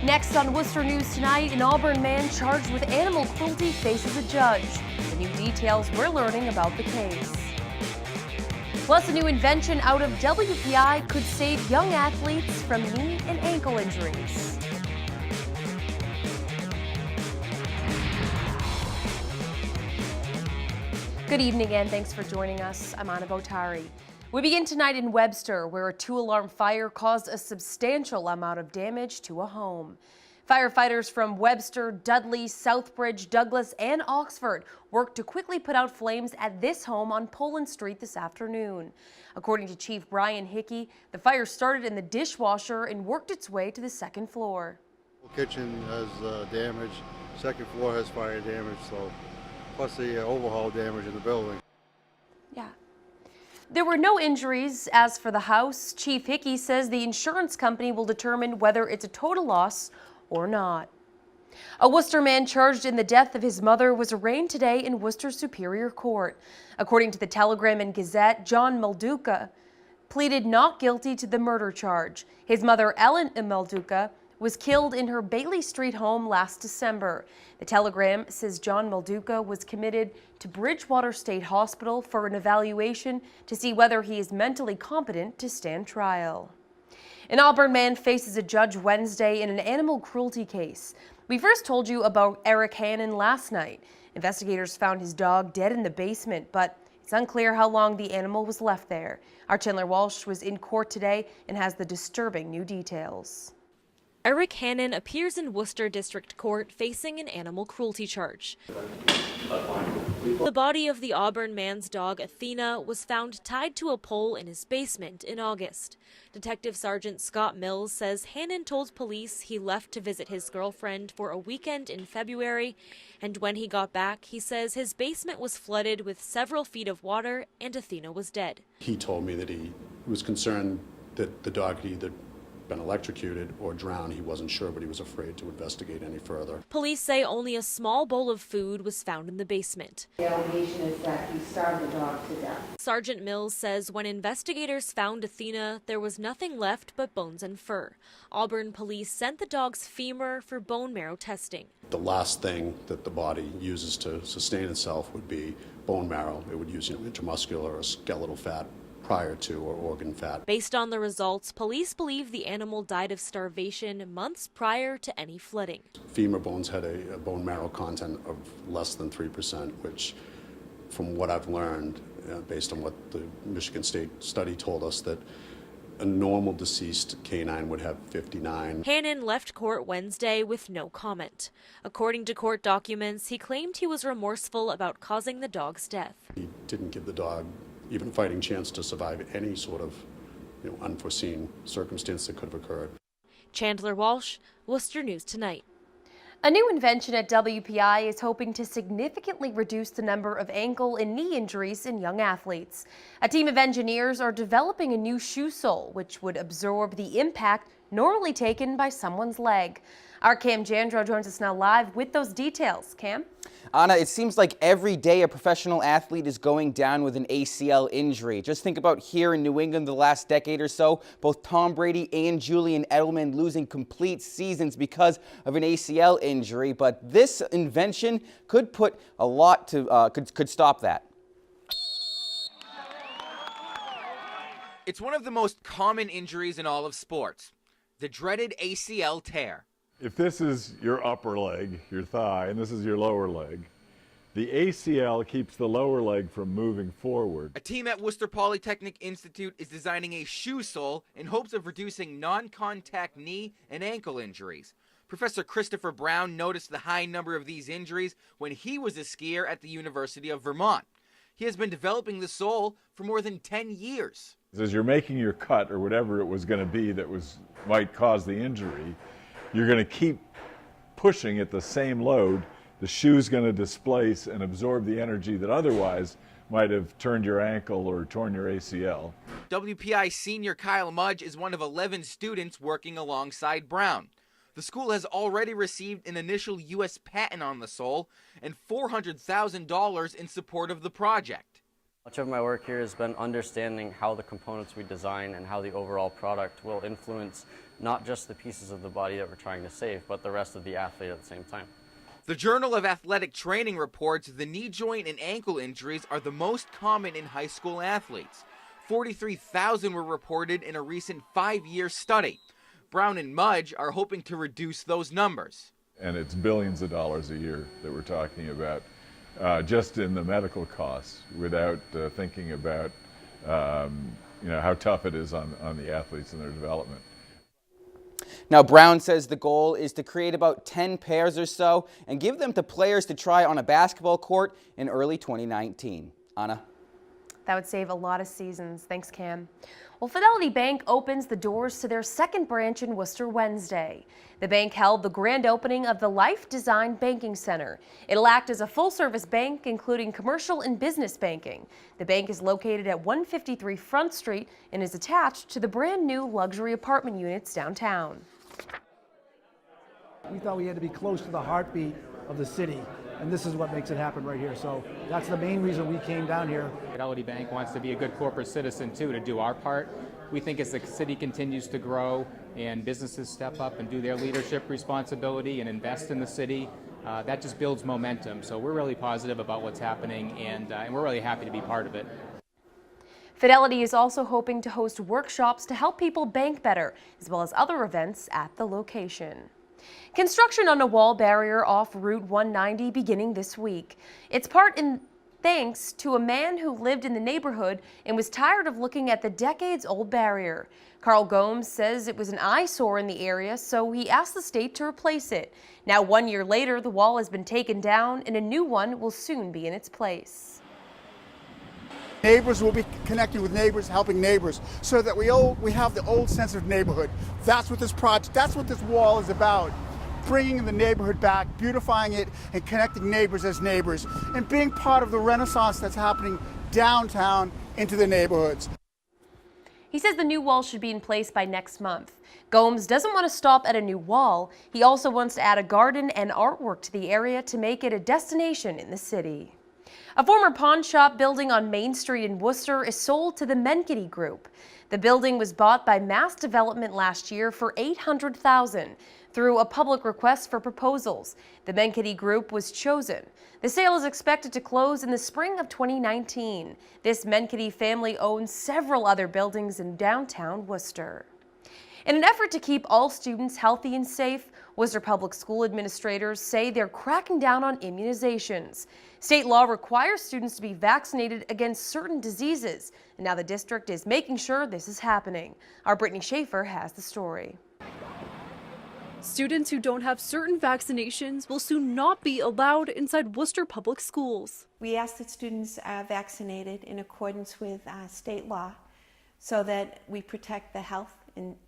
Next on Worcester News Tonight, an Auburn man charged with animal cruelty faces a judge. The new details we're learning about the case. Plus, a new invention out of WPI could save young athletes from knee and ankle injuries. Good evening and thanks for joining us. I'm Anna Botari. We begin tonight in Webster, where a 2-alarm fire caused a substantial amount of damage to a home. Firefighters from Webster, Dudley, Southbridge, Douglas, and Oxford worked to quickly put out flames at this home on Poland Street this afternoon. According to Chief Brian Hickey, the fire started in the dishwasher and worked its way to the second floor. The kitchen has damage, second floor has fire damage, so plus the overhaul damage in the building. Yeah. There were no injuries. As for the house, Chief Hickey says the insurance company will determine whether it's a total loss or not. A Worcester man charged in the death of his mother was arraigned today in Worcester Superior Court. According to the Telegram and Gazette, John Madulka pleaded not guilty to the murder charge. His mother, Ellen Madulka, was killed in her Bailey Street home last December. The Telegram says John Madulka was committed to Bridgewater State Hospital for an evaluation to see whether he is mentally competent to stand trial. An Auburn man faces a judge Wednesday in an animal cruelty case. We first told you about Eric Hannon last night. Investigators found his dog dead in the basement, but it's unclear how long the animal was left there. Our Chandler Walsh was in court today and has the disturbing new details. Eric Hannon appears in Worcester District Court facing an animal cruelty charge. The body of the Auburn man's dog Athena was found tied to a pole in his basement in August. Detective Sergeant Scott Mills says Hannon told police he left to visit his girlfriend for a weekend in February, and when he got back, he says his basement was flooded with several feet of water and Athena was dead. He told me that he was concerned that the dog had either been electrocuted or drowned. He wasn't sure, but he was afraid to investigate any further. Police say only a small bowl of food was found in the basement. The allegation is that he starved the dog to death. Sergeant Mills says when investigators found Athena, there was nothing left but bones and fur. Auburn police sent the dog's femur for bone marrow testing. The last thing that the body uses to sustain itself would be bone marrow. It would use intramuscular or skeletal fat prior to, or organ fat. Based on the results, police believe the animal died of starvation months prior to any flooding. Femur bones had a bone marrow content of less than 3%, which, from what I've learned, based on what the Michigan State study told us, that a normal deceased canine would have 59. Hannon left court Wednesday with no comment. According to court documents, he claimed he was remorseful about causing the dog's death. He didn't give the dog even a fighting chance to survive any sort of unforeseen circumstance that could have occurred. Chandler Walsh, Worcester News Tonight. A new invention at WPI is hoping to significantly reduce the number of ankle and knee injuries in young athletes. A team of engineers are developing a new shoe sole, which would absorb the impact normally taken by someone's leg. Our Cam Jandro joins us now live with those details. Cam? Anna, it seems like every day a professional athlete is going down with an ACL injury. Just think about here in New England the last decade or so, both Tom Brady and Julian Edelman losing complete seasons because of an ACL injury. But this invention could put a lot to, could stop that. It's one of the most common injuries in all of sports, the dreaded ACL tear. If this is your upper leg, your thigh, and this is your lower leg, the ACL keeps the lower leg from moving forward. A team at Worcester Polytechnic Institute is designing a shoe sole in hopes of reducing non-contact knee and ankle injuries. Professor Christopher Brown noticed the high number of these injuries when he was a skier at the University of Vermont. He has been developing the sole for more than 10 years. As you're making your cut or whatever it was going to be that might cause the injury, you're going to keep pushing at the same load. The shoe's going to displace and absorb the energy that otherwise might have turned your ankle or torn your ACL. WPI senior Kyle Mudge is one of 11 students working alongside Brown. The school has already received an initial U.S. patent on the sole and $400,000 in support of the project. Much of my work here has been understanding how the components we design and how the overall product will influence not just the pieces of the body that we're trying to save, but the rest of the athlete at the same time. The Journal of Athletic Training reports the knee joint and ankle injuries are the most common in high school athletes. 43,000 were reported in a recent 5-year study. Brown and Mudge are hoping to reduce those numbers. And it's billions of dollars a year that we're talking about just in the medical costs, without thinking about how tough it is on the athletes and their development. Now, Brown says the goal is to create about 10 pairs or so and give them to players to try on a basketball court in early 2019. Anna? That would save a lot of seasons. Thanks, Cam. Well, Fidelity Bank opens the doors to their second branch in Worcester Wednesday. The bank held the grand opening of the Life Design Banking Center. It'll act as a full-service bank, including commercial and business banking. The bank is located at 153 Front Street and is attached to the brand new luxury apartment units downtown. We thought we had to be close to the heartbeat of the city, and this is what makes it happen right here. So that's the main reason we came down here. Fidelity Bank wants to be a good corporate citizen too, to do our part. We think as the city continues to grow and businesses step up and do their leadership responsibility and invest in the city, that just builds momentum. So we're really positive about what's happening, and we're really happy to be part of it. Fidelity is also hoping to host workshops to help people bank better, as well as other events at the location. Construction on a wall barrier off Route 190 beginning this week. It's part in thanks to a man who lived in the neighborhood and was tired of looking at the decades-old barrier. Carl Gomes says it was an eyesore in the area, so he asked the state to replace it. Now, 1 year later, the wall has been taken down and a new one will soon be in its place. Neighbors will be connecting with neighbors, helping neighbors, so that we have the old sense of neighborhood. That's what this project, that's what this wall is about. Bringing the neighborhood back, beautifying it, and connecting neighbors as neighbors, and being part of the renaissance that's happening downtown into the neighborhoods. He says the new wall should be in place by next month. Gomes doesn't want to stop at a new wall. He also wants to add a garden and artwork to the area to make it a destination in the city. A former pawn shop building on Main Street in Worcester is sold to the Menkity Group. The building was bought by Mass Development last year for $800,000 through a public request for proposals. The Menkity Group was chosen. The sale is expected to close in the spring of 2019. This Menkity family owns several other buildings in downtown Worcester. In an effort to keep all students healthy and safe, Worcester Public School administrators say they're cracking down on immunizations. State law requires students to be vaccinated against certain diseases, and now the district is making sure this is happening. Our Brittany Schaefer has the story. Students who don't have certain vaccinations will soon not be allowed inside Worcester Public Schools. We ask that students are vaccinated in accordance with state law so that we protect the health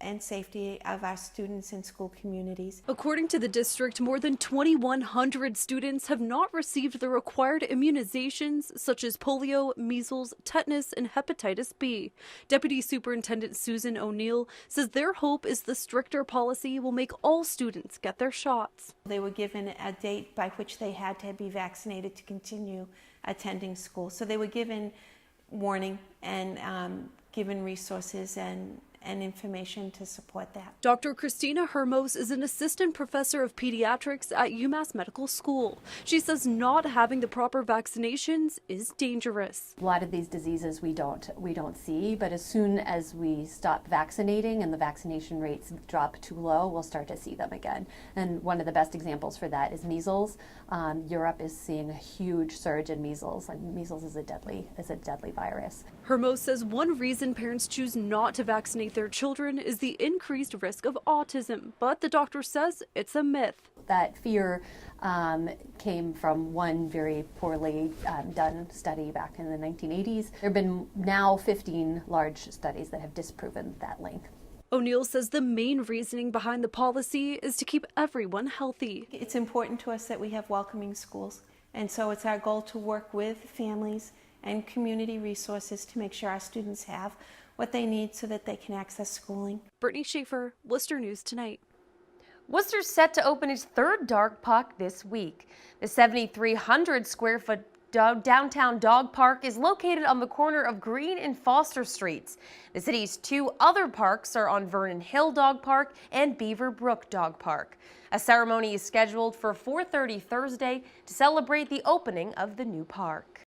and safety of our students and school communities. According to the district, more than 2,100 students have not received the required immunizations such as polio, measles, tetanus, and hepatitis B. Deputy Superintendent Susan O'Neill says their hope is the stricter policy will make all students get their shots. They were given a date by which they had to be vaccinated to continue attending school. So they were given warning and given resources and information to support that. Dr. Christina Hermos is an assistant professor of pediatrics at UMass Medical School. She says not having the proper vaccinations is dangerous. A lot of these diseases we don't see, but as soon as we stop vaccinating and the vaccination rates drop too low, we'll start to see them again. And one of the best examples for that is measles. Europe is seeing a huge surge in measles, and measles is a deadly virus. Hermos says one reason parents choose not to vaccinate their children is the increased risk of autism, but the doctor says it's a myth. That fear came from one very poorly done study back in the 1980s. There have been now 15 large studies that have disproven that link. O'Neill says the main reasoning behind the policy is to keep everyone healthy. It's important to us that we have welcoming schools, and so it's our goal to work with families and community resources to make sure our students have what they need so that they can access schooling. Brittany Schaefer, Worcester News Tonight. Worcester's set to open its third dog park this week. The 7,300 square foot downtown dog park is located on the corner of Green and Foster Streets. The city's 2 other parks are on Vernon Hill Dog Park and Beaver Brook Dog Park. A ceremony is scheduled for 4:30 Thursday to celebrate the opening of the new park.